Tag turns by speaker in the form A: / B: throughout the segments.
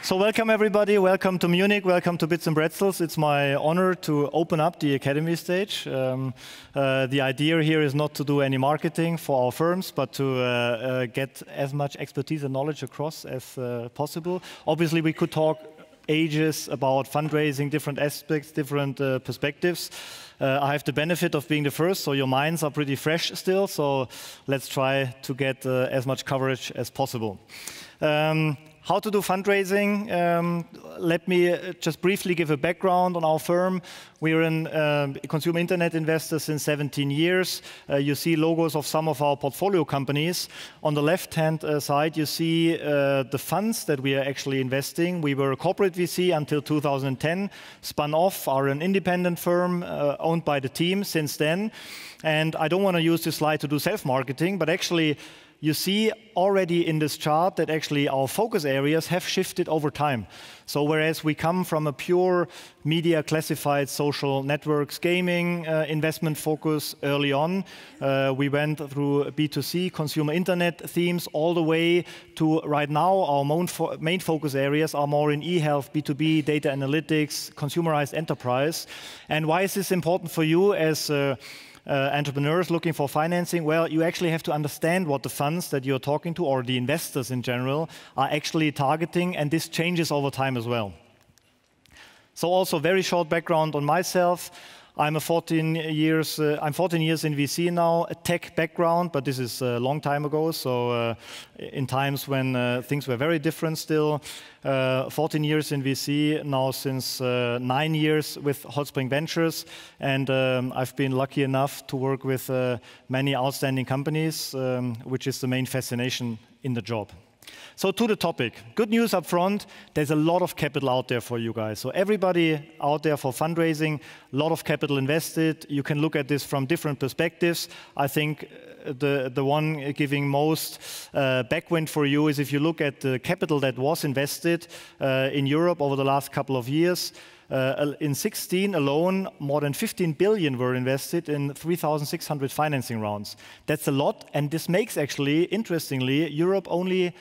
A: So welcome everybody, welcome to Munich, welcome to Bits and Pretzels. It's my honor to open up the Academy stage. The idea here is not to do any marketing for our firms, but to get as much expertise and knowledge across as possible. Obviously we could talk ages about fundraising, different aspects, different perspectives. I have the benefit of being the first, so your minds are pretty fresh still, so let's try to get as much coverage as possible. How to do fundraising? Let me just briefly give a background on our firm. We're a consumer internet investor since 17 years. You see logos of some of our portfolio companies. On the left-hand side, you see the funds that we are actually investing. We were a corporate VC until 2010, spun off, are an independent firm owned by the team since then. And I don't want to use this slide to do self-marketing, but actually, you see already in this chart that actually our focus areas have shifted over time. So whereas we come from a pure media classified social networks gaming investment focus early on, we went through B2C consumer internet themes all the way to right now our main focus areas are more in e-health, B2B, data analytics, consumerized enterprise. And why is this important for you as entrepreneurs looking for financing? Well, you actually have to understand what the funds that you're talking to, or the investors in general, are actually targeting, and this changes over time as well. So also very short background on myself. I'm 14 years in VC now, a tech background, but this is a long time ago, so in times when things were very different still. 14 years in VC, now since 9 years with Holzbring Ventures, and I've been lucky enough to work with many outstanding companies, which is the main fascination in the job. So to the topic. Good news up front, there's a lot of capital out there for you guys. So everybody out there for fundraising, a lot of capital invested. You can look at this from different perspectives. I think the one giving most backwind for you is if you look at the capital that was invested in Europe over the last couple of years. In 2016 alone, more than 15 billion were invested in 3,600 financing rounds. That's a lot, and this makes actually, interestingly, Europe only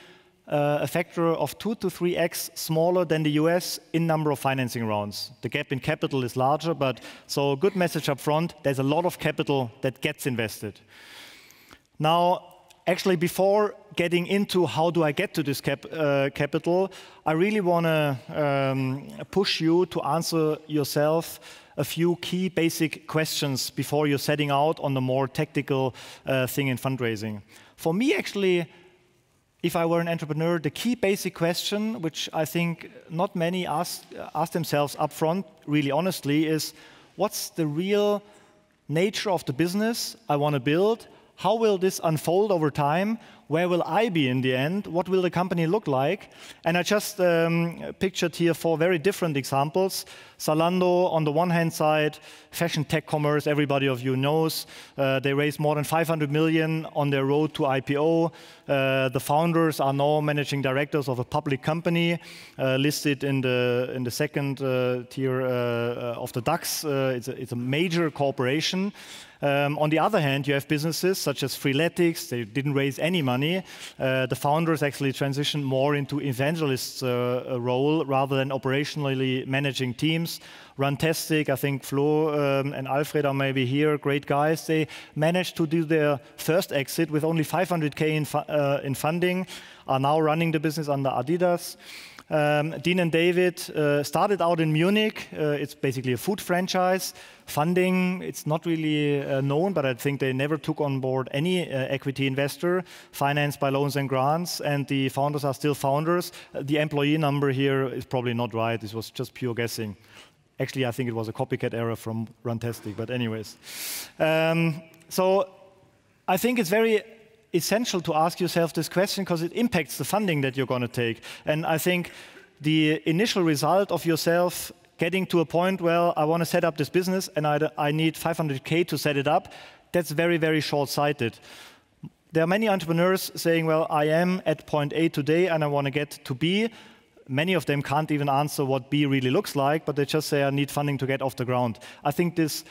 A: a factor of 2 to 3x smaller than the US in number of financing rounds. The gap in capital is larger, but so good message up front, there's a lot of capital that gets invested. Now, actually, before getting into how do I get to this capital, I really want to push you to answer yourself a few key basic questions before you're setting out on the more tactical thing in fundraising. For me, actually, if I were an entrepreneur, the key basic question, which I think not many ask themselves up front, really honestly, is what's the real nature of the business I want to build? How will this unfold over time? Where will I be in the end? What will the company look like? And I just pictured here 4 very different examples. Solando, on the one hand side, fashion tech commerce, everybody of you knows. They raised more than 500 million on their road to IPO. The founders are now managing directors of a public company listed in the second tier of the DAX. It's a major corporation. On the other hand, you have businesses such as Freeletics. They didn't raise any money. The founders actually transitioned more into evangelists' role rather than operationally managing teams. Runtastic, I think Flo and Alfred are maybe here, great guys. They managed to do their first exit with only 500K in funding, are now running the business under Adidas. Dean and David started out in Munich. It's basically a food franchise. Funding, it's not really known, but I think they never took on board any equity investor, financed by loans and grants, and the founders are still founders. The employee number here is probably not right. This was just pure guessing. Actually, I think it was a copycat error from Runtastic, but anyways. So I think it's very essential to ask yourself this question because it impacts the funding that you're going to take. And I think the initial result of yourself getting to a point, well, I want to set up this business and I need 500K to set it up, that's very, very short-sighted. There are many entrepreneurs saying, well, I am at point A today and I want to get to B. Many of them can't even answer what B really looks like, but they just say, I need funding to get off the ground. I think this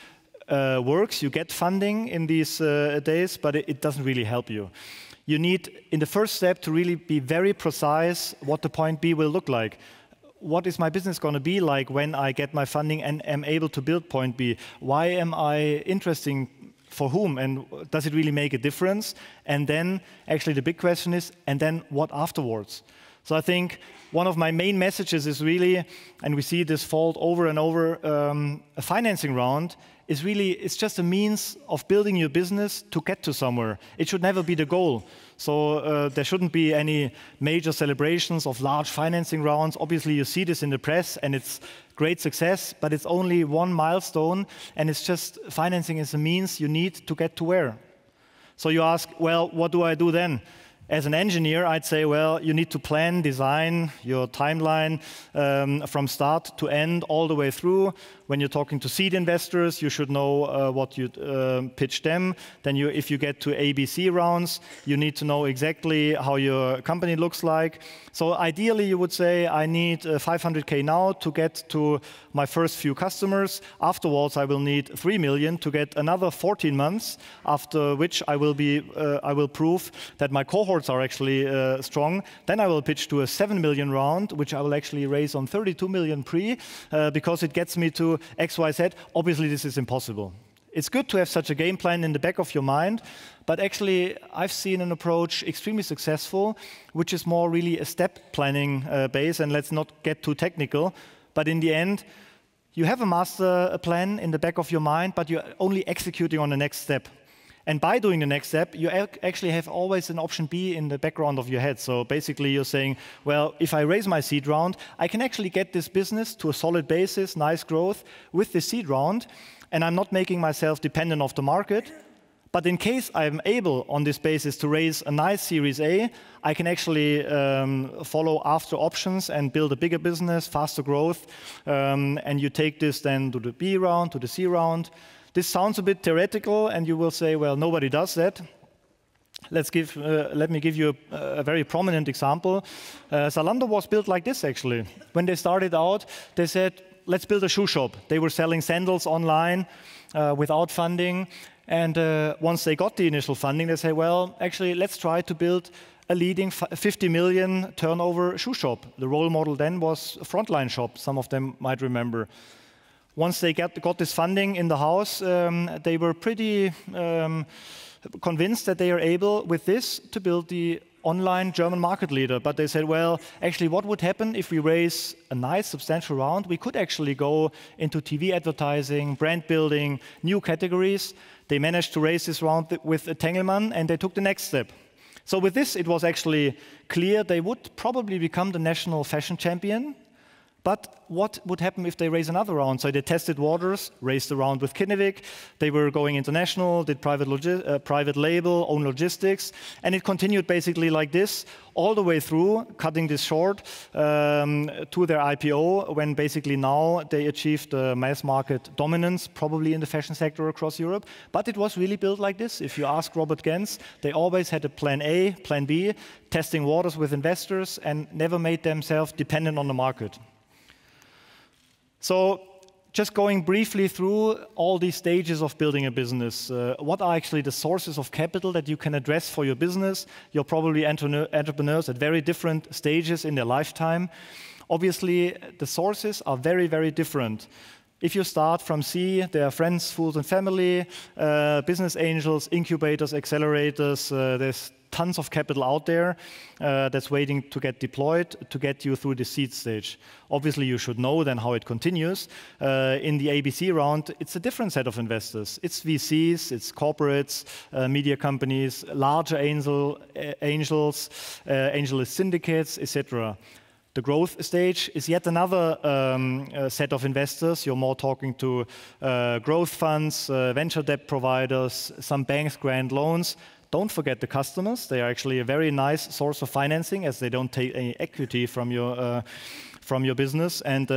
A: works. You get funding in these days, but it doesn't really help you. You need, in the first step, to really be very precise what the point B will look like. what is my business going to be like when I get my funding and am able to build point B? Why am I interesting for whom? And does it really make a difference? And then actually the big question is, and then what afterwards? So I think one of my main messages is really, and we see this fold over and over, a financing round is really, it's just a means of building your business to get to somewhere. It should never be the goal. So there shouldn't be any major celebrations of large financing rounds. Obviously, you see this in the press, and it's great success, but it's only one milestone, and it's just financing is a means you need to get to where. So you ask, well, what do I do then? As an engineer, I'd say, well, you need to plan, design your timeline from start to end, all the way through. When you're talking to seed investors, you should know what you pitch them. Then if you get to ABC rounds, you need to know exactly how your company looks like. So ideally, you would say, I need 500K now to get to my first few customers. Afterwards, I will need 3 million to get another 14 months, after which I will prove that my cohorts are actually strong. Then I will pitch to a 7 million round, which I will actually raise on 32 million pre, because it gets me to X, Y, Z. Obviously, this is impossible. It's good to have such a game plan in the back of your mind, but actually, I've seen an approach extremely successful, which is more really a step planning base, and let's not get too technical, but in the end, you have a master plan in the back of your mind, but you're only executing on the next step. And by doing the next step, you actually have always an option B in the background of your head. So basically, you're saying, well, if I raise my seed round, I can actually get this business to a solid basis, nice growth with the seed round, and I'm not making myself dependent of the market. But in case I'm able, on this basis, to raise a nice Series A, I can actually follow after options and build a bigger business, faster growth, and you take this then to the B round, to the C round. This sounds a bit theoretical, and you will say, well, nobody does that. Let me give you a very prominent example. Solando was built like this, actually. When they started out, they said, let's build a shoe shop. They were selling sandals online without funding. And once they got the initial funding, they say, well, actually, let's try to build a leading 50 million turnover shoe shop. The role model then was a Frontline shop. Some of them might remember. Once they got this funding in the house, they were pretty convinced that they are able, with this, to build the online German market leader. But they said, well, actually, what would happen if we raise a nice, substantial round? We could actually go into TV advertising, brand building, new categories. They managed to raise this round with Tengelmann, and they took the next step. So with this, it was actually clear they would probably become the national fashion champion. But what would happen if they raise another round? So they tested waters, raised the round with Kinnevik. They were going international, did private label, own logistics. And it continued basically like this, all the way through, cutting this short, to their IPO, when basically now they achieved mass market dominance, probably in the fashion sector across Europe. But it was really built like this. If you ask Robert Gens, they always had a plan A, plan B, testing waters with investors, and never made themselves dependent on the market. So just going briefly through all these stages of building a business, what are actually the sources of capital that you can address for your business? You're probably entrepreneurs at very different stages in their lifetime. Obviously, the sources are very, very different. If you start from C, there are friends, fools, and family, business angels, incubators, accelerators. There's tons of capital out there that's waiting to get deployed to get you through the seed stage. Obviously, you should know then how it continues. In the ABC round, it's a different set of investors. It's VCs, it's corporates, media companies, larger angels, AngelList syndicates, etc. The growth stage is yet another set of investors. You're more talking to growth funds, venture debt providers, some banks grant loans. Don't forget the customers. They are actually a very nice source of financing, as they don't take any equity from your business. And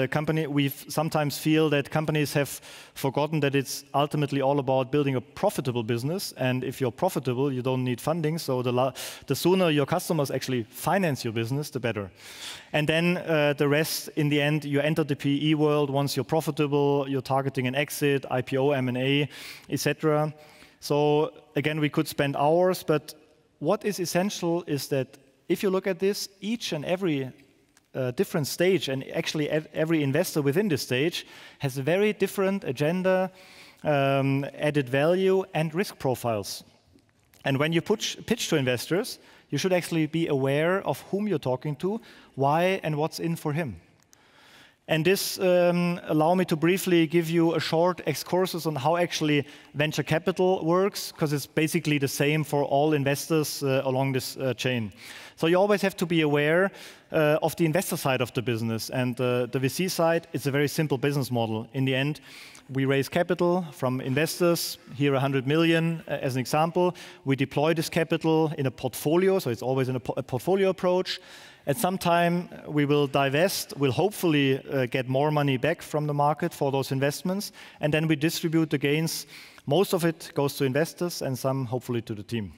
A: we sometimes feel that companies have forgotten that it's ultimately all about building a profitable business. And if you're profitable, you don't need funding. So the sooner your customers actually finance your business, the better. And then the rest, in the end, you enter the PE world. Once you're profitable, you're targeting an exit, IPO, M&A, etc. So again, we could spend hours, but what is essential is that if you look at this, each and every different stage, and actually every investor within this stage has a very different agenda, added value, and risk profiles. And when you pitch to investors, you should actually be aware of whom you're talking to, why, and what's in for him. And this allow me to briefly give you a short excursus on how actually venture capital works, because it's basically the same for all investors along this chain. So you always have to be aware of the investor side of the business. And the VC side, it's a very simple business model. In the end, we raise capital from investors, here 100 million as an example. We deploy this capital in a portfolio, so it's always in a portfolio approach. At some time, we will divest, we'll hopefully get more money back from the market for those investments, and then we distribute the gains. Most of it goes to investors and some hopefully to the team.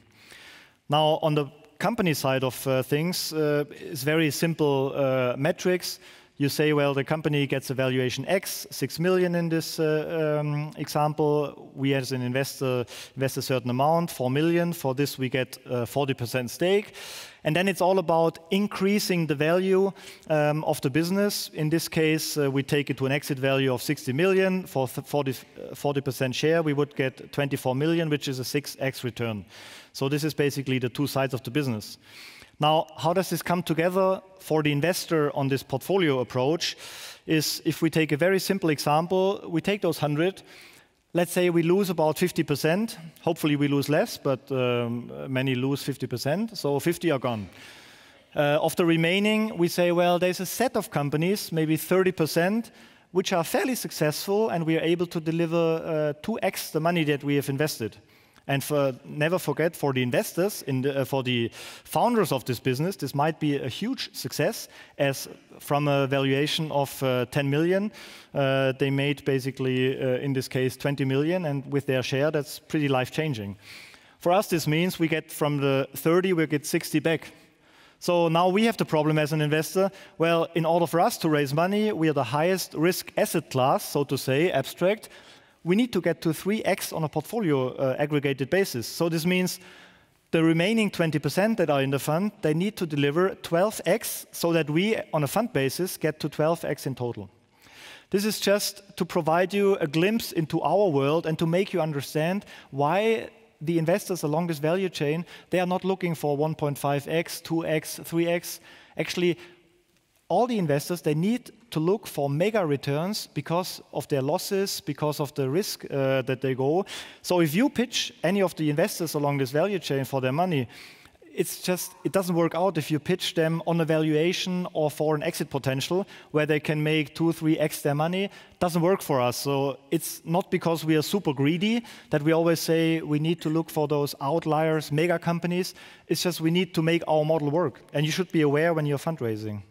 A: Now, on the company side of things, it's very simple metrics. You say, well, the company gets a valuation X, 6 million in this example. We as an investor invest a certain amount, 4 million. For this, we get 40% stake. And then it's all about increasing the value of the business. In this case, we take it to an exit value of 60 million. For 40% share, we would get 24 million, which is a 6x return. So this is basically the two sides of the business. Now, how does this come together for the investor on this portfolio approach? Is if we take a very simple example, we take those 100, let's say we lose about 50%. Hopefully we lose less, but many lose 50%, so 50 are gone. Of the remaining, we say, well, there's a set of companies, maybe 30%, which are fairly successful, and we are able to deliver 2x the money that we have invested. And never forget, for the investors, for the founders of this business, this might be a huge success, as from a valuation of 10 million, they made basically, in this case, 20 million, and with their share, that's pretty life-changing. For us, this means we get from the 30, we get 60 back. So now we have the problem as an investor. Well, in order for us to raise money, we are the highest risk asset class, so to say, abstract. We need to get to 3x on a portfolio aggregated basis. So this means the remaining 20% that are in the fund, they need to deliver 12x so that we, on a fund basis, get to 12x in total. This is just to provide you a glimpse into our world and to make you understand why the investors along this value chain, they are not looking for 1.5x, 2x, 3x. Actually, all the investors, they need to look for mega returns because of their losses, because of the risk that they go. So if you pitch any of the investors along this value chain for their money, it doesn't work out if you pitch them on a valuation or for an exit potential where they can make 2, 3x their money. It doesn't work for us. So it's not because we are super greedy that we always say we need to look for those outliers, mega companies. It's just we need to make our model work. And you should be aware when you're fundraising.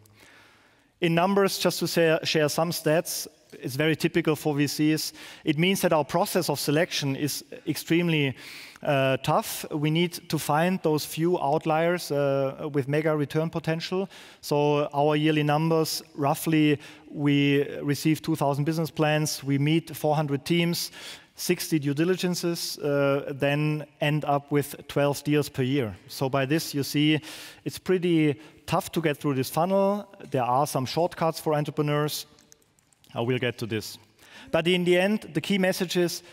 A: In numbers, just to share some stats, it's very typical for VCs. It means that our process of selection is extremely tough. We need to find those few outliers with mega return potential. So our yearly numbers, roughly, we receive 2,000 business plans. We meet 400 teams, 60 due diligences, then end up with 12 deals per year. So by this, you see, it's pretty tough to get through this funnel. There are some shortcuts for entrepreneurs. I will get to this. But in the end, the key message is,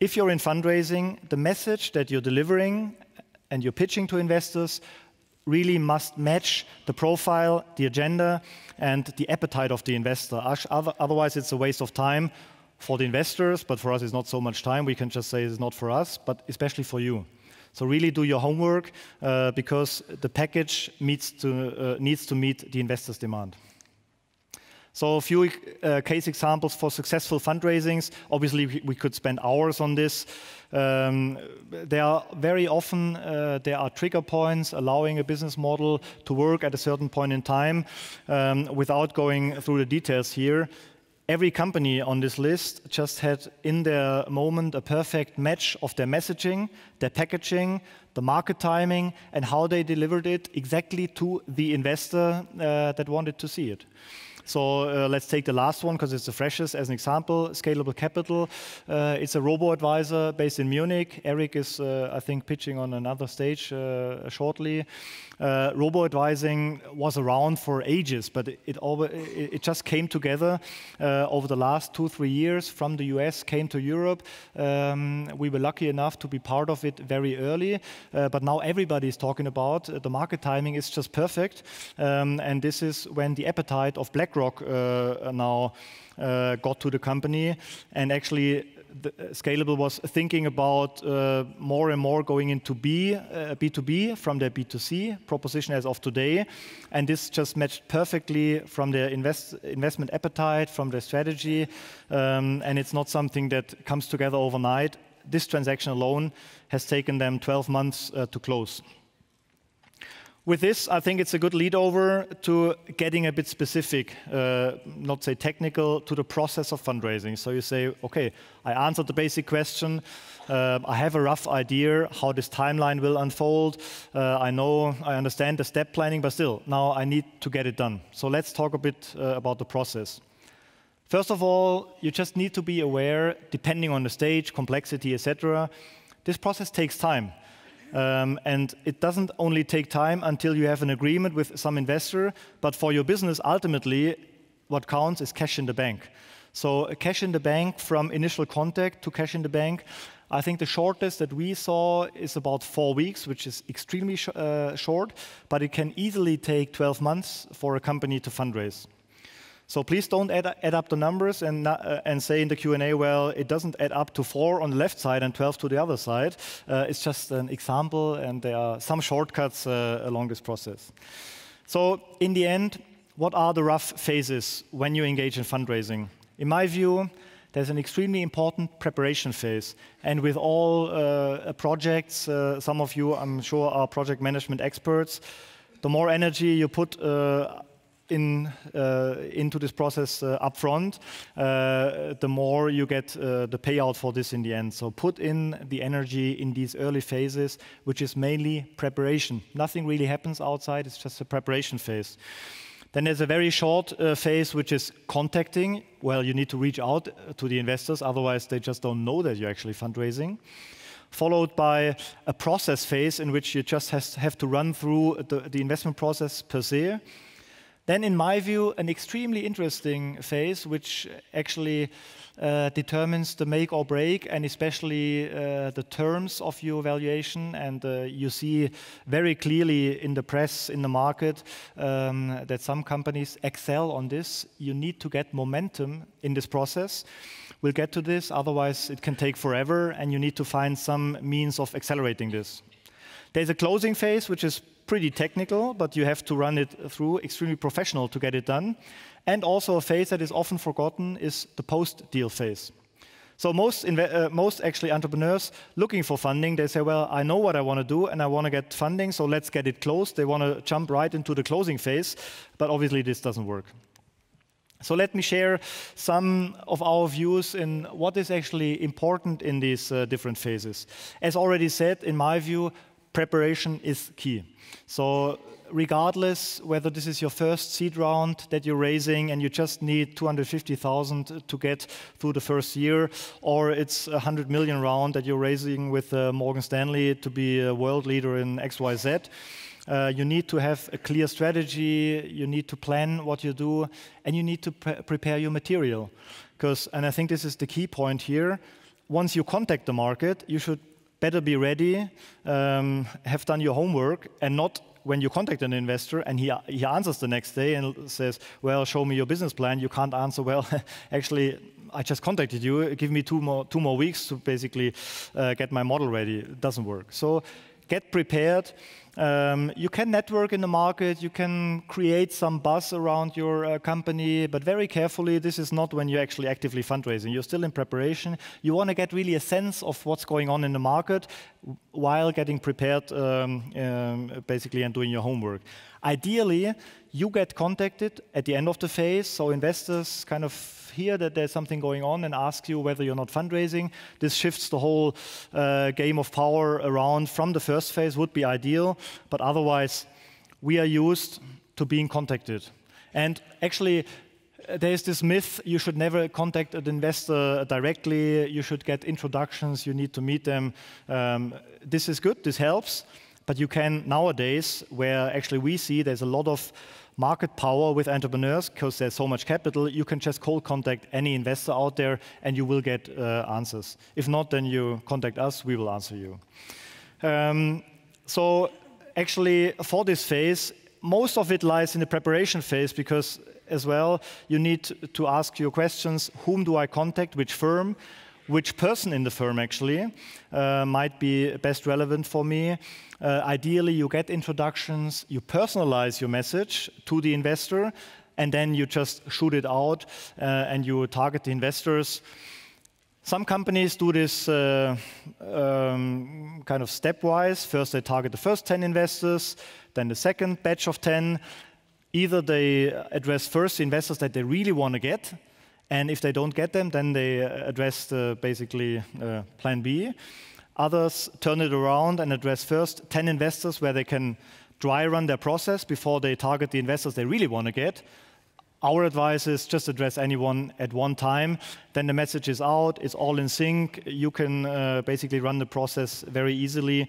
A: if you're in fundraising, the message that you're delivering and you're pitching to investors really must match the profile, the agenda, and the appetite of the investor. Otherwise, it's a waste of time for the investors, but for us, it's not so much time. We can just say it's not for us, but especially for you. So really do your homework because the package needs to meet the investor's demand. So a few case examples for successful fundraisings. Obviously, we could spend hours on this. There are very often there are trigger points allowing a business model to work at a certain point in time. Without going through the details here, every company on this list just had in their moment a perfect match of their messaging, their packaging, the market timing, and how they delivered it exactly to the investor that wanted to see it. So let's take the last one because it's the freshest as an example. Scalable Capital. It's a robo-advisor based in Munich. Eric is, I think, pitching on another stage shortly. Robo-advising was around for ages, but it just came together over the last 2-3 years. From the US, came to Europe. We were lucky enough to be part of it very early, but now everybody is talking about the market timing is just perfect, and this is when the appetite of BlackRock now got to the company, and actually Scalable was thinking about more and more going into B2B from their B2C proposition as of today. And this just matched perfectly from their investment appetite, from their strategy. And it's not something that comes together overnight. This transaction alone has taken them 12 months to close. With this, I think it's a good lead over to getting a bit specific, not say technical, to the process of fundraising. So you say, okay, I answered the basic question. I have a rough idea how this timeline will unfold. I understand the step planning, but still, now I need to get it done. So let's talk a bit about the process. First of all, you just need to be aware, depending on the stage, complexity, etc., this process takes time. And it doesn't only take time until you have an agreement with some investor, but for your business, ultimately, what counts is cash in the bank. So cash in the bank from initial contact to cash in the bank, I think the shortest that we saw is about 4 weeks, which is extremely short, but it can easily take 12 months for a company to fundraise. So please don't add up the numbers and say in the Q&A, well, it doesn't add up to 4 on the left side and 12 to the other side. It's just an example, and there are some shortcuts along this process. So in the end, what are the rough phases when you engage in fundraising? In my view, there's an extremely important preparation phase. And with all projects, some of you, I'm sure, are project management experts, the more energy you put into this process upfront, the more you get the payout for this in the end. So put in the energy in these early phases, which is mainly preparation. Nothing really happens outside, it's just a preparation phase. Then there's a very short phase, which is contacting. Well, you need to reach out to the investors, otherwise they just don't know that you're actually fundraising. Followed by a process phase in which you just have to run through the investment process per se. Then, in my view, an extremely interesting phase, which actually determines the make or break, and especially the terms of your valuation. And you see very clearly in the press, in the market, that some companies excel on this. You need to get momentum in this process. We'll get to this, otherwise it can take forever, and you need to find some means of accelerating this. There's a closing phase, which is pretty technical, but you have to run it through, extremely professional to get it done. And also a phase that is often forgotten is the post-deal phase. So most actually entrepreneurs looking for funding, they say, well, I know what I want to do and I want to get funding, so let's get it closed. They want to jump right into the closing phase, but obviously this doesn't work. So let me share some of our views in what is actually important in these different phases. As already said, in my view, preparation is key. So regardless whether this is your first seed round that you're raising and you just need 250,000 to get through the first year, or it's a 100 million round that you're raising with Morgan Stanley to be a world leader in XYZ, you need to have a clear strategy, you need to plan what you do, and you need to prepare your material. And I think this is the key point here, once you contact the market, you should better be ready, have done your homework, and not when you contact an investor and he answers the next day and says, well, show me your business plan. You can't answer, well, actually, I just contacted you. Give me two more weeks to basically get my model ready. It doesn't work. So get prepared. You can network in the market, you can create some buzz around your company, but very carefully, this is not when you're actually actively fundraising. You're still in preparation. You want to get really a sense of what's going on in the market while getting prepared, basically, and doing your homework. Ideally, you get contacted at the end of the phase, so investors kind of hear that there's something going on and ask you whether you're not fundraising. This shifts the whole game of power around from the first phase, would be ideal, but otherwise we are used to being contacted. And actually, there's this myth, you should never contact an investor directly, you should get introductions, you need to meet them. This is good, this helps, but you can nowadays, where actually we see there's a lot of market power with entrepreneurs because there's so much capital, you can just cold contact any investor out there and you will get answers. If not, then you contact us, we will answer you. So actually, for this phase, most of it lies in the preparation phase because as well, you need to ask your questions, whom do I contact, which firm, which person in the firm actually might be best relevant for me. Ideally, you get introductions, you personalize your message to the investor, and then you just shoot it out and you target the investors. Some companies do this kind of stepwise. First, they target the first 10 investors, then the second batch of 10. Either they address first the investors that they really want to get, and if they don't get them, then they address basically plan B. Others turn it around and address first 10 investors where they can dry run their process before they target the investors they really want to get. Our advice is just address anyone at one time. Then the message is out, it's all in sync. You can basically run the process very easily.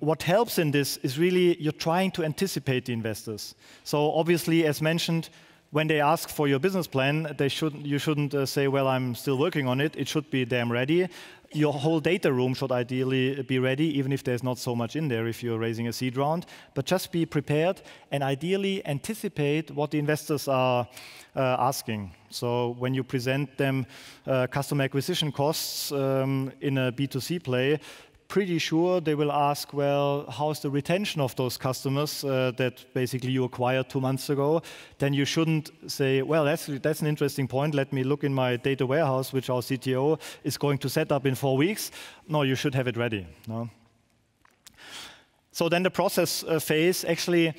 A: What helps in this is really you're trying to anticipate the investors. So obviously, as mentioned, when they ask for your business plan, you shouldn't say, well, I'm still working on it. It should be damn ready. Your whole data room should ideally be ready, even if there's not so much in there if you're raising a seed round. But just be prepared and ideally anticipate what the investors are asking. So when you present them customer acquisition costs in a B2C play, pretty sure they will ask, well, how's the retention of those customers that basically you acquired 2 months ago? Then you shouldn't say, well, that's an interesting point. Let me look in my data warehouse, which our CTO is going to set up in 4 weeks. No, you should have it ready. No? So then the process phase, actually,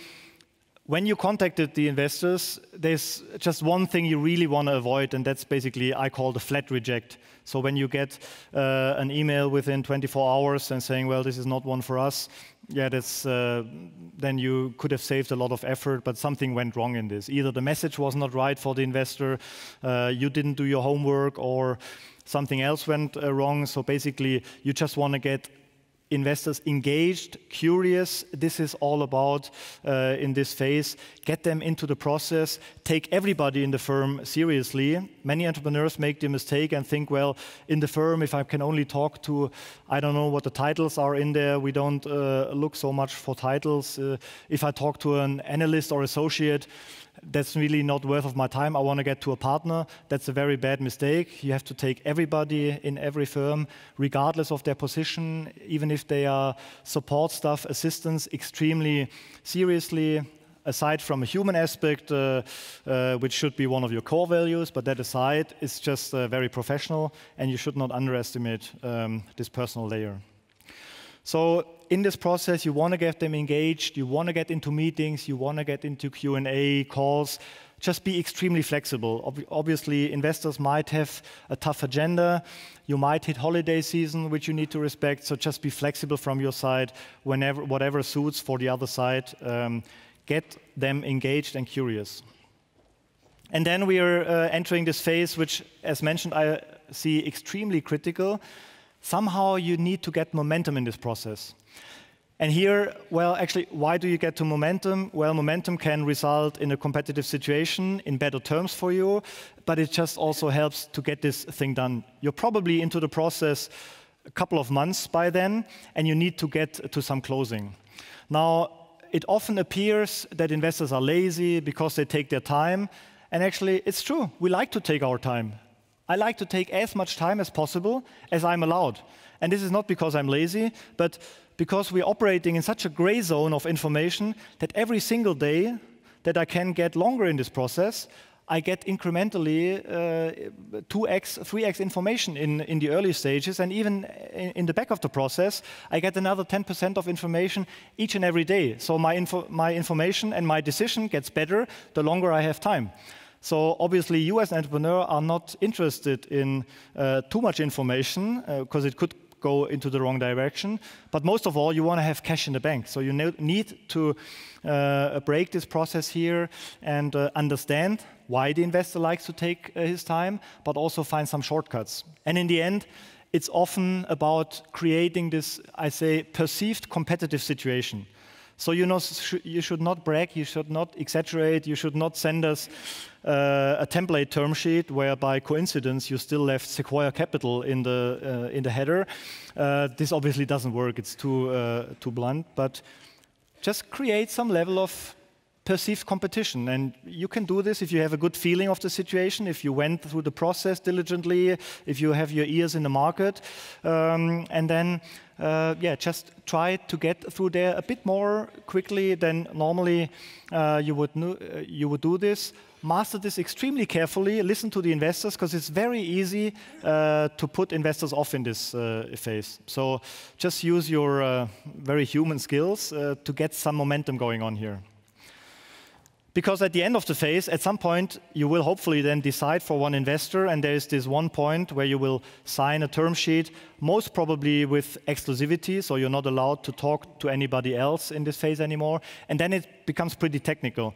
A: when you contacted the investors, there's just one thing you really want to avoid, and that's basically, I call the flat reject. So when you get an email within 24 hours and saying, well, this is not one for us, yeah, that's, then you could have saved a lot of effort, but something went wrong in this. Either the message was not right for the investor, you didn't do your homework, or something else went wrong. So basically, you just want to get investors engaged, curious. This is all about in this phase. Get them into the process. Take everybody in the firm seriously. Many entrepreneurs make the mistake and think, well, in the firm, if I can only talk to, I don't know what the titles are in there. We don't look so much for titles. If I talk to an analyst or associate, that's really not worth of my time. I want to get to a partner. That's a very bad mistake. You have to take everybody in every firm, regardless of their position, even if they are support staff, assistants, extremely seriously, aside from a human aspect, which should be one of your core values, but that aside, it's just very professional, and you should not underestimate this personal layer. So in this process, you want to get them engaged, you want to get into meetings, you want to get into Q&A calls. Just be extremely flexible. Obviously, investors might have a tough agenda. You might hit holiday season, which you need to respect. So just be flexible from your side, whatever suits for the other side. Get them engaged and curious. And then we are entering this phase, which, as mentioned, I see extremely critical. Somehow you need to get momentum in this process. And here, well, actually, why do you get to momentum? Well, momentum can result in a competitive situation, in better terms for you, but it just also helps to get this thing done. You're probably into the process a couple of months by then, and you need to get to some closing. Now, it often appears that investors are lazy because they take their time, and actually, it's true. We like to take our time. I like to take as much time as possible as I'm allowed. And this is not because I'm lazy, but because we're operating in such a gray zone of information that every single day that I can get longer in this process, I get incrementally 2x, 3x information in the early stages, and even in the back of the process, I get another 10% of information each and every day. So my information and my decision gets better the longer I have time. So obviously, you as an entrepreneur are not interested in too much information because it could go into the wrong direction. But most of all, you want to have cash in the bank. So you need to break this process here and understand why the investor likes to take his time, but also find some shortcuts. And in the end, it's often about creating this, I say, perceived competitive situation. So you should not brag, you should not exaggerate, you should not send us a template term sheet where by coincidence you still left Sequoia Capital in the header. This obviously doesn't work, it's too blunt, but just create some level of perceived competition. And you can do this if you have a good feeling of the situation, if you went through the process diligently, if you have your ears in the market, and then just try to get through there a bit more quickly than normally you would do this. Master this extremely carefully, listen to the investors, because it's very easy to put investors off in this phase. So just use your very human skills to get some momentum going on here. Because at the end of the phase, at some point, you will hopefully then decide for one investor, and there is this one point where you will sign a term sheet, most probably with exclusivity, so you're not allowed to talk to anybody else in this phase anymore, and then it becomes pretty technical.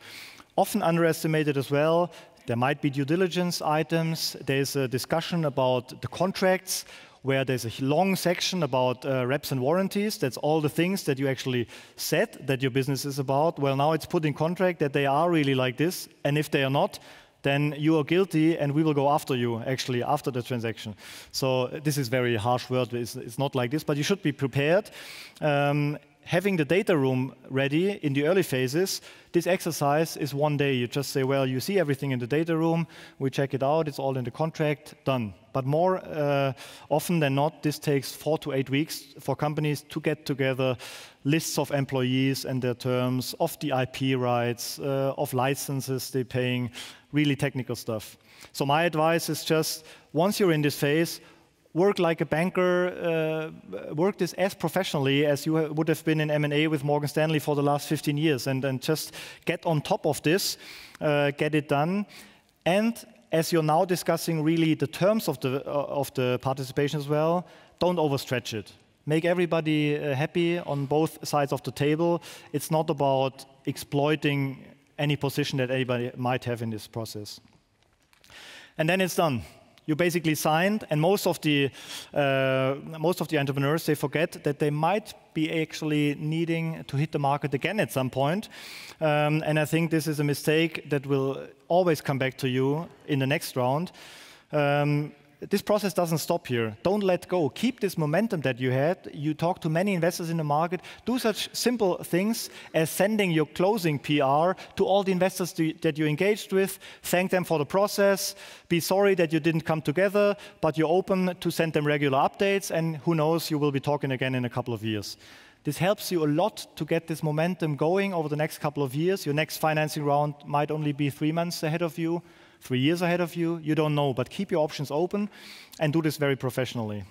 A: Often underestimated as well, there might be due diligence items, there's a discussion about the contracts, where there's a long section about reps and warranties. That's all the things that you actually said that your business is about. Well, now it's put in contract that they are really like this, and if they are not, then you are guilty, and we will go after you, actually, after the transaction. So this is very harsh word. It's not like this, but you should be prepared. Having the data room ready in the early phases, this exercise is one day. You just say, well, you see everything in the data room, we check it out, it's all in the contract, done. But more often than not, this takes 4 to 8 weeks for companies to get together lists of employees and their terms, of the IP rights, of licenses they're paying, really technical stuff. So my advice is just, once you're in this phase, work like a banker, work this as professionally as you would have been in M&A with Morgan Stanley for the last 15 years, and just get on top of this, get it done. And as you're now discussing really the terms of the participation as well, don't overstretch it. Make everybody happy on both sides of the table. It's not about exploiting any position that anybody might have in this process. And then it's done. You basically signed, and most of the entrepreneurs, they forget that they might be actually needing to hit the market again at some point. And I think this is a mistake that will always come back to you in the next round. This process doesn't stop here. Don't let go. Keep this momentum that you had. You talk to many investors in the market. Do such simple things as sending your closing PR to all the investors that you engaged with. Thank them for the process. Be sorry that you didn't come together, but you're open to send them regular updates. And who knows, you will be talking again in a couple of years. This helps you a lot to get this momentum going over the next couple of years. Your next financing round might only be 3 months ahead of you. 3 years ahead of you, you don't know, but keep your options open and do this very professionally.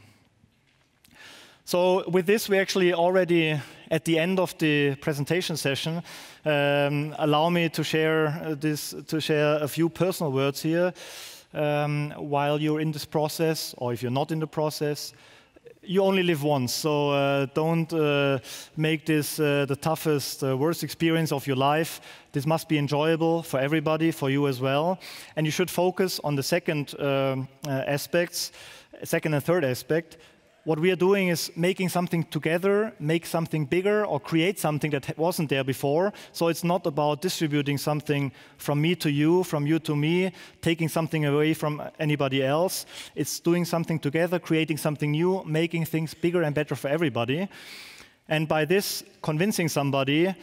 A: So with this, we're actually already at the end of the presentation session. Allow me to share a few personal words here while you're in this process, or if you're not in the process. You only live once, so don't make this the toughest, worst experience of your life. This must be enjoyable for everybody, for you as well. And you should focus on the second and third aspect. What we are doing is making something together, make something bigger, or create something that wasn't there before. So it's not about distributing something from me to you, from you to me, taking something away from anybody else. It's doing something together, creating something new, making things bigger and better for everybody. And by this, convincing somebody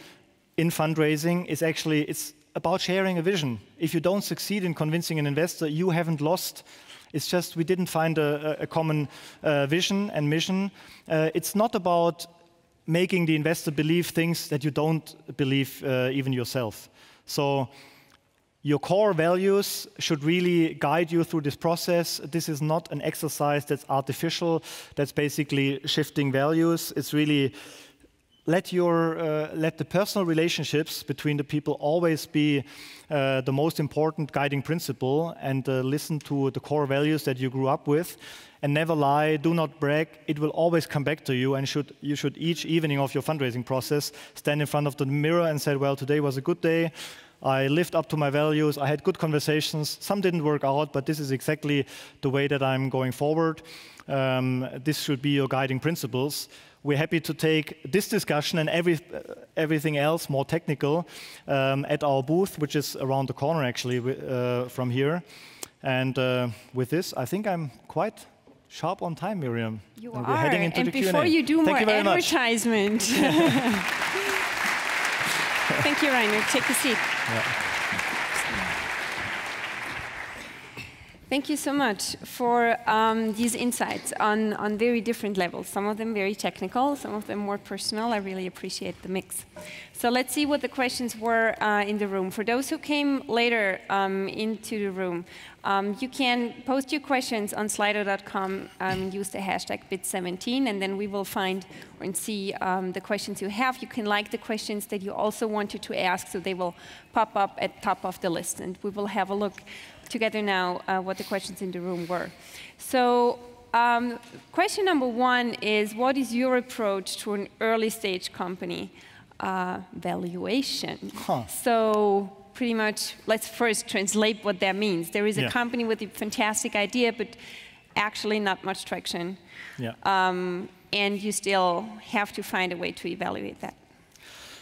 A: in fundraising is actually, it's about sharing a vision. If you don't succeed in convincing an investor, you haven't lost. It's just we didn't find a common vision and mission. It's not about making the investor believe things that you don't believe even yourself. So your core values should really guide you through this process. This is not an exercise that's artificial, that's basically shifting values. It's really let the personal relationships between the people always be the most important guiding principle, and listen to the core values that you grew up with, and never lie, do not brag. It will always come back to you, and you should each evening of your fundraising process stand in front of the mirror and say, well, today was a good day. I lived up to my values. I had good conversations. Some didn't work out, but this is exactly the way that I'm going forward. This should be your guiding principles. We're happy to take this discussion and everything else more technical at our booth, which is around the corner actually from here. And with this, I think I'm quite sharp on time, Miriam.
B: You
A: and
B: are.
A: We're heading into
B: and
A: the
B: before
A: Q&A.
B: you do
A: Thank
B: more
A: you very
B: advertisement. Thank you, Rainer. Take a seat.
A: Yeah.
B: Thank you so much for these insights on very different levels. Some of them very technical, some of them more personal. I really appreciate the mix. So let's see what the questions were in the room. For those who came later into the room, you can post your questions on Slido.com, use the hashtag Bits17, and then we will find and see the questions you have. You can like the questions that you also wanted to ask, so they will pop up at top of the list, and we will have a look together now what the questions in the room were. So question number one is, what is your approach to an early stage company valuation? So pretty much, let's first translate what that means. There is a company with a fantastic idea, but actually not much traction. And you still have to find a way to evaluate that.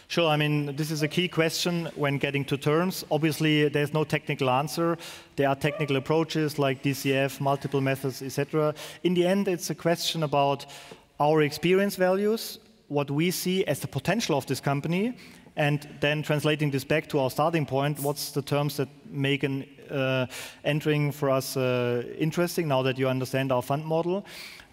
A: Sure, I mean, this is a key question when getting to terms. Obviously, there's no technical answer. There are technical approaches like DCF, multiple methods, etc. In the end, it's a question about our experience values, what we see as the potential of this company, and then translating this back to our starting point. What's the terms that make an entering for us interesting now that you understand our fund model?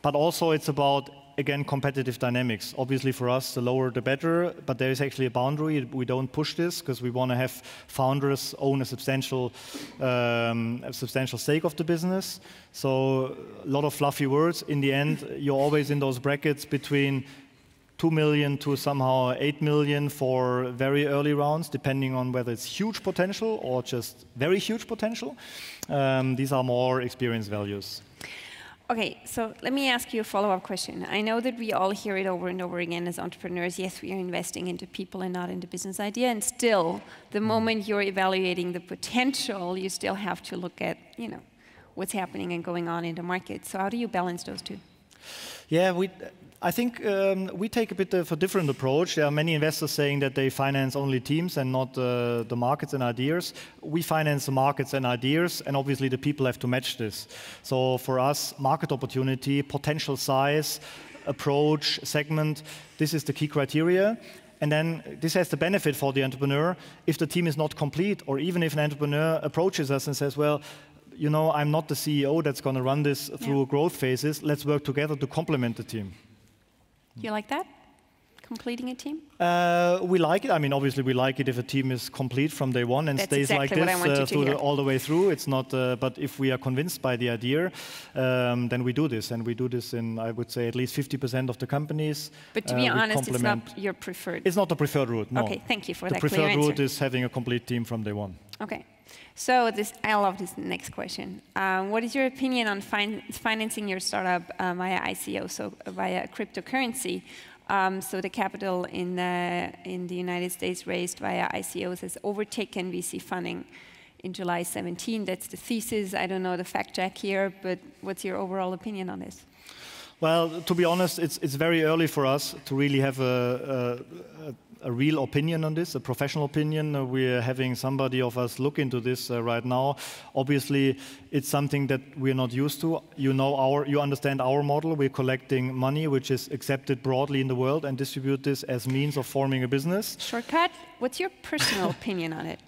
A: But also it's about, again, competitive dynamics. Obviously for us, the lower the better, but there is actually a boundary. We don't push this because we want to have founders own a substantial stake of the business. So a lot of fluffy words. In the end, you're always in those brackets between 2 million to somehow 8 million for very early rounds, depending on whether it's huge potential or just very huge potential. These are more experience values.
B: Okay, so let me ask you a follow-up question. I know that we all hear it over and over again as entrepreneurs. Yes, we are investing into people and not into business idea. And still, the moment you're evaluating the potential, you still have to look at, what's happening and going on in the market. So how do you balance those two?
A: Yeah, I think we take a bit of a different approach. There are many investors saying that they finance only teams and not the markets and ideas. We finance the markets and ideas, and obviously the people have to match this. So for us, market opportunity, potential size, approach, segment, this is the key criteria. And then this has the benefit for the entrepreneur. If the team is not complete, or even if an entrepreneur approaches us and says, well, I'm not the CEO that's going to run this through growth phases. Let's work together to complement the team.
B: Do you like that? Completing a team?
A: We like it. I mean, obviously, we like it if a team is complete from day one and stays like this all the way through. It's not. But if we are convinced by the idea, then we do this, and we do this in, I would say, at least 50% of the companies.
B: But to be honest, it's not your preferred.
A: It's not the preferred route. No.
B: Okay, thank you for that
A: clear answer. The preferred route is having a complete team from day one.
B: Okay. So I love this next question. What is your opinion on financing your startup via ICO, so via cryptocurrency? So the capital in the United States raised via ICOs has overtaken VC funding in July 17. That's the thesis. I don't know the fact check here, but what's your overall opinion on this?
A: Well, to be honest, it's very early for us to really have a real opinion on this, a professional opinion. We're having somebody of us look into this right now. Obviously, it's something that we're not used to. You understand our model. We're collecting money, which is accepted broadly in the world, and distribute this as means of forming a business.
B: Shortcut. What's your personal opinion on it?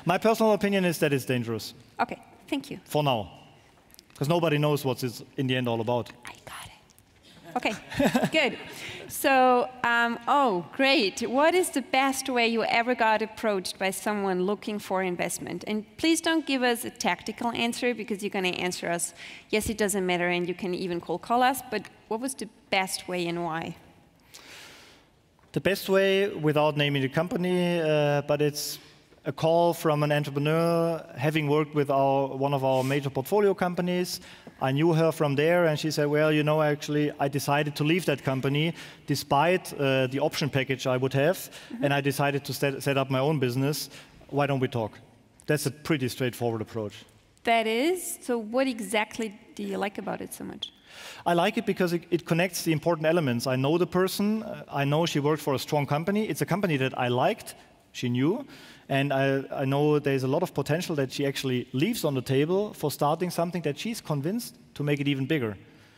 A: My personal opinion is that it's dangerous.
B: Okay, thank you.
A: For now. Because nobody knows what it's in the end all about.
B: I got it. Okay, good. So, oh, great. What is the best way you ever got approached by someone looking for investment? And please don't give us a tactical answer, because you're going to answer us, yes, it doesn't matter, and you can even call us, but what was the best way and why?
A: The best way, without naming the company, but it's a call from an entrepreneur having worked with one of our major portfolio companies. I knew her from there, and she said, well, you know, actually, I decided to leave that company despite the option package I would have, and I decided to set up my own business. Why don't we talk? That's a pretty straightforward approach.
B: That is? So what exactly do you like about it so much?
A: I like it because it connects the important elements. I know the person. I know she worked for a strong company. It's a company that I liked. She knew. And I know there's a lot of potential that she actually leaves on the table for starting something that she's convinced to make it even bigger.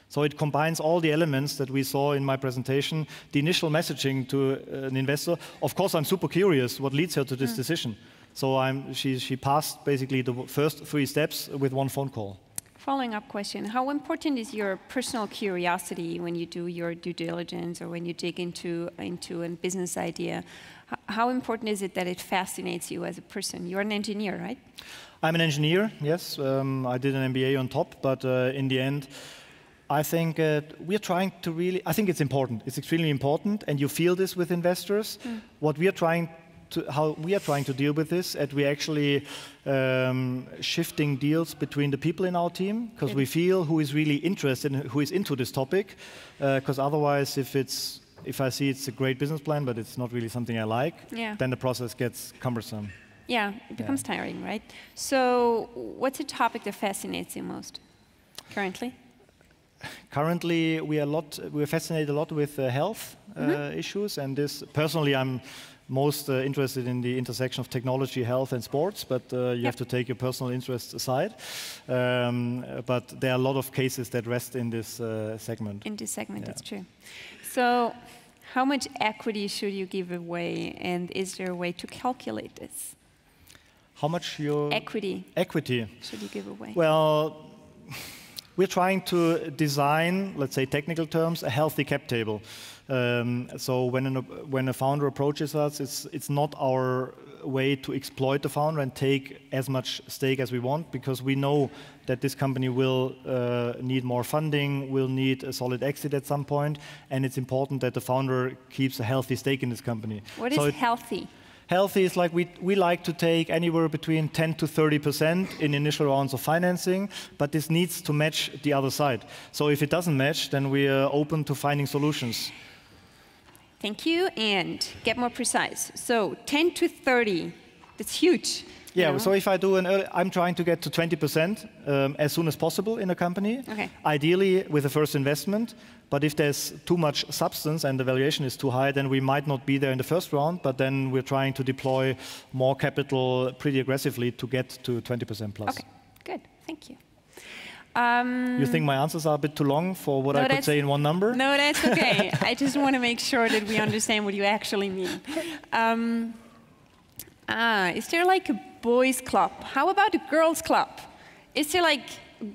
A: So it combines all the elements that we saw in my presentation, the initial messaging to an investor. Of course, I'm super curious what leads her to this decision. So she passed basically the first 3 steps with 1 phone call.
B: Following up question, how important is your personal curiosity when you do your due diligence or when you dig into a business idea? How important is it that it fascinates you as a person? You're an engineer, right?
A: I'm an engineer, yes. I did an MBA on top, but in the end, I think we're trying to really, I think it's important. It's extremely important, and you feel this with investors. What we are trying how we are trying to deal with this, and we're actually shifting deals between the people in our team, because we feel who is really interested and who is into this topic, because otherwise if I see it's a great business plan, but it's not really something I like, then the process gets cumbersome.
B: Yeah, it becomes tiring, right? So what's a topic that fascinates you most currently?
A: Currently, we're fascinated a lot with health issues, and this, personally, I'm most interested in the intersection of technology, health, and sports, but you have to take your personal interests aside. But there are a lot of cases that rest in this segment.
B: In this segment, that's true. So how much equity should you give away, and is there a way to calculate this?
A: How much
B: equity should you give away?
A: Well, we're trying to design, let's say technical terms, a healthy cap table. So when a founder approaches us, it's not our way to exploit the founder and take as much stake as we want, because we know that this company will need more funding, will need a solid exit at some point, and it's important that the founder keeps a healthy stake in this company.
B: What is healthy?
A: Healthy is like we like to take anywhere between 10 to 30% in initial rounds of financing, but this needs to match the other side. So if it doesn't match, then we are open to finding solutions.
B: Thank you, and get more precise. So 10 to 30, that's huge.
A: Yeah, so if I do I'm trying to get to 20% as soon as possible in a company, ideally with a first investment. But if there's too much substance and the valuation is too high, then we might not be there in the first round, but then we're trying to deploy more capital pretty aggressively to get to 20% plus.
B: Okay, good, thank you.
A: You think my answers are a bit too long for what I could say in one number?
B: No, that's okay. I just want to make sure that we understand what you actually mean. Is there like a boys' club? How about a girls' club? Is there like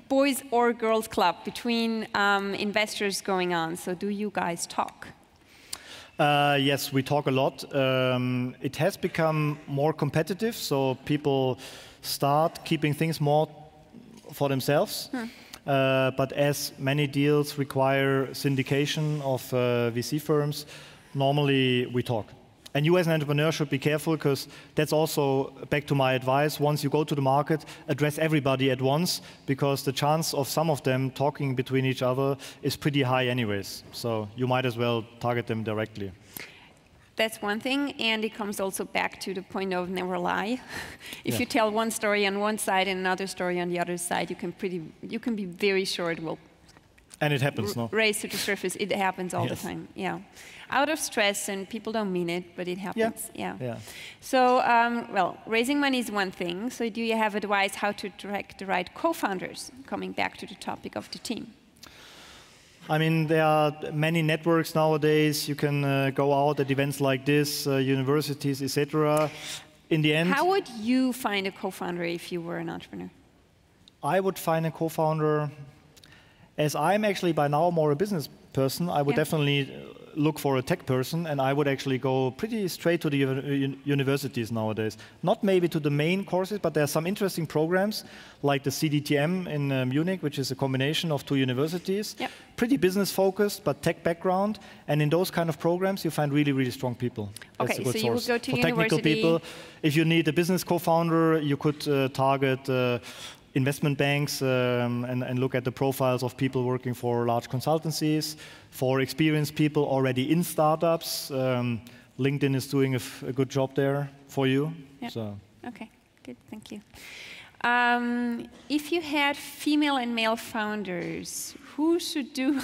B: boys or girls' club between investors going on? So do you guys talk?
A: Yes, we talk a lot. It has become more competitive, so people start keeping things more for themselves. But as many deals require syndication of VC firms, normally we talk. And you as an entrepreneur should be careful, because that's also back to my advice. Once you go to the market, address everybody at once, because the chance of some of them talking between each other is pretty high anyways. So you might as well target them directly.
B: That's one thing, and it comes also back to the point of never lie. If you tell one story on one side and another story on the other side, you can be very sure it will.
A: And it happens, no?
B: Raise to the surface. It happens all the time. Yeah, out of stress, and people don't mean it, but it happens. Yeah. So, well, raising money is one thing. So, do you have advice how to attract the right co-founders? Coming back to the topic of the team.
A: I mean, there are many networks nowadays. You can go out at events like this, universities, etc. In the end,
B: how would you find a co-founder if you were an entrepreneur?
A: I would find a co-founder. As I'm actually by now more a business person, I would definitely look for a tech person, and I would actually go pretty straight to the universities nowadays. Not maybe to the main courses, but there are some interesting programs like the CDTM in Munich, which is a combination of 2 universities. pretty business focused, but tech background. And in those kind of programs, you find really, really strong people. That's
B: Okay,
A: a good
B: so you
A: source.
B: will go to
A: For
B: university.
A: technical people, if you need a business co-founder, you could target investment banks and look at the profiles of people working for large consultancies. For experienced people already in startups, LinkedIn is doing a good job there for you.
B: Yeah.
A: So.
B: Okay, good, thank you. If you had female and male founders, who should do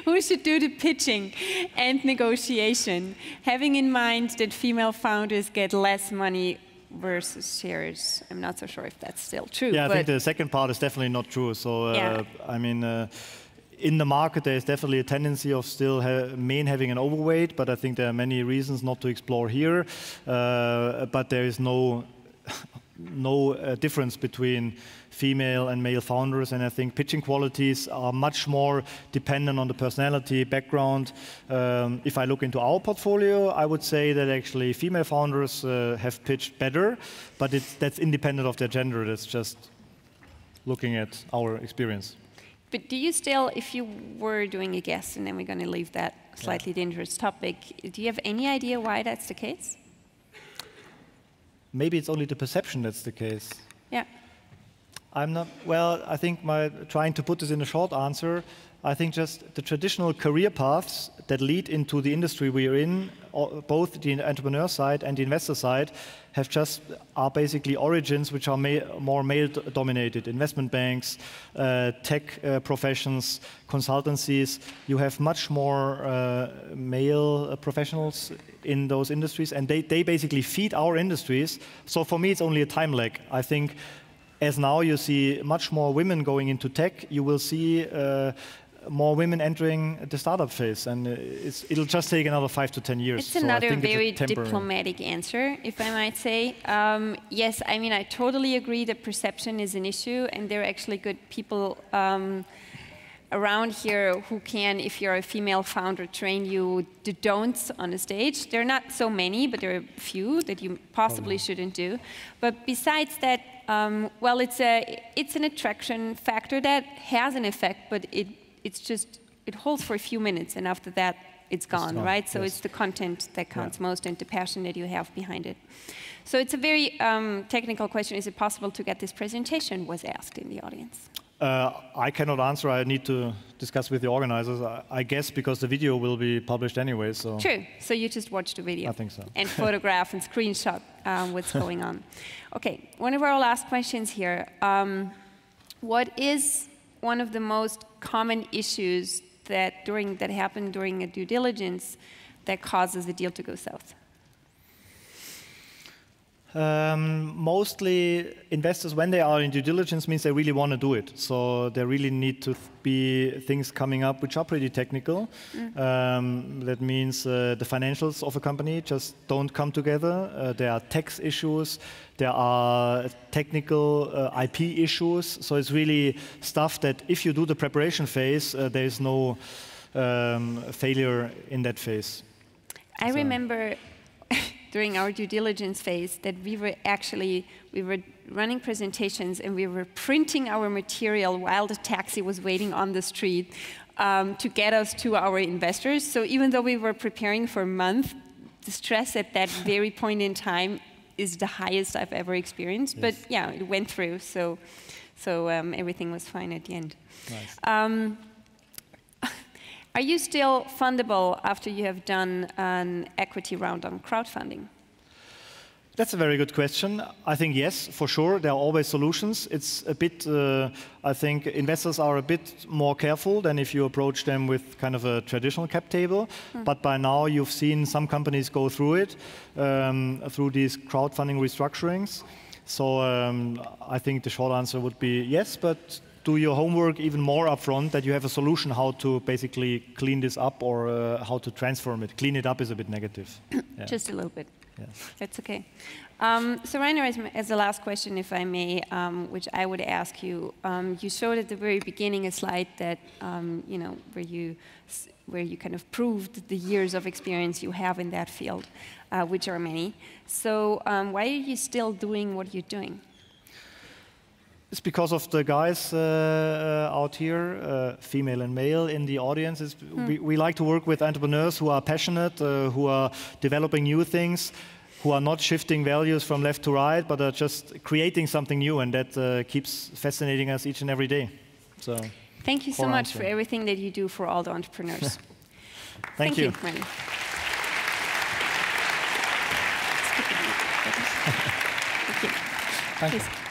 B: who should do the pitching and negotiation, having in mind that female founders get less money versus shares? I'm not so sure if that's still true.
A: Yeah, I think the second part is definitely not true. So, I mean, in the market, there's definitely a tendency of still men having an overweight, but I think there are many reasons not to explore here. But there is no difference between female and male founders, and I think pitching qualities are much more dependent on the personality, background. If I look into our portfolio, I would say that actually female founders have pitched better, but that's independent of their gender. That's just looking at our experience.
B: But do you still, if you were doing a guess, and then we're going to leave that slightly dangerous topic, do you have any idea why that's the case?
A: Maybe it's only the perception that's the case.
B: Yeah.
A: I'm not, well, I think trying to put this in a short answer, I think just the traditional career paths that lead into the industry we are in, both the entrepreneur side and the investor side, are basically origins which are more male-dominated. Investment banks, tech professions, consultancies. You have much more male professionals in those industries, and they basically feed our industries. So for me, it's only a time lag. I think as now you see much more women going into tech, you will see more women entering the startup phase, and it'll just take another 5 to 10 years.
B: It's another very diplomatic answer, if I might say. Yes, I mean, I totally agree that perception is an issue, and there are actually good people around here who can, if you're a female founder, train you the don'ts on the stage. There are not so many, but there are a few that you possibly shouldn't do. But besides that, well, it's an attraction factor that has an effect, but it holds for a few minutes, and after that, it's gone, right? So it's the content that counts most, and the passion that you have behind it. So it's a very technical question. Is it possible to get this presentation? Was asked in the audience.
A: I cannot answer. I need to discuss with the organizers. I guess because the video will be published anyway. So
B: true. So you just watch the video.
A: I think so.
B: And photograph and screenshot what's going on. Okay. One of our last questions here. What is one of the most common issues that happen during a due diligence that causes a deal to go south? Mostly investors, when they are in due diligence, means they really want to do it. So there really need to be things coming up which are pretty technical. That means the financials of a company just don't come together. There are tax issues. There are technical IP issues. So it's really stuff that if you do the preparation phase, there is no failure in that phase. I remember during our due diligence phase that we were running presentations and we were printing our material while the taxi was waiting on the street to get us to our investors. So even though we were preparing for a month, the stress at that very point in time is the highest I've ever experienced. Yes. But yeah, it went through, so everything was fine at the end. Nice. Are you still fundable after you have done an equity round on crowdfunding? That's a very good question. I think yes, for sure. There are always solutions. It's a bit, I think investors are a bit more careful than if you approach them with kind of a traditional cap table. But by now you've seen some companies go through it, through these crowdfunding restructurings. So I think the short answer would be yes, but do your homework even more upfront, that you have a solution how to basically clean this up or how to transform it. Clean it up is a bit negative. Yeah. Just a little bit. Yes. That's okay. So Rainer, as the last question, if I may, which I would ask you, you showed at the very beginning a slide that, you know, where you kind of proved the years of experience you have in that field, which are many. So why are you still doing what you're doing?
A: It's because of the guys out here, female and male in the audience. We like to work with entrepreneurs who are passionate, who are developing new things, who are not shifting values from left to right, but are just creating something new, and that keeps fascinating us each and every day. So,
B: thank you so much for everything that you do for all the entrepreneurs.
A: Thank you.
B: Thank you.
A: Thank you.
B: Please.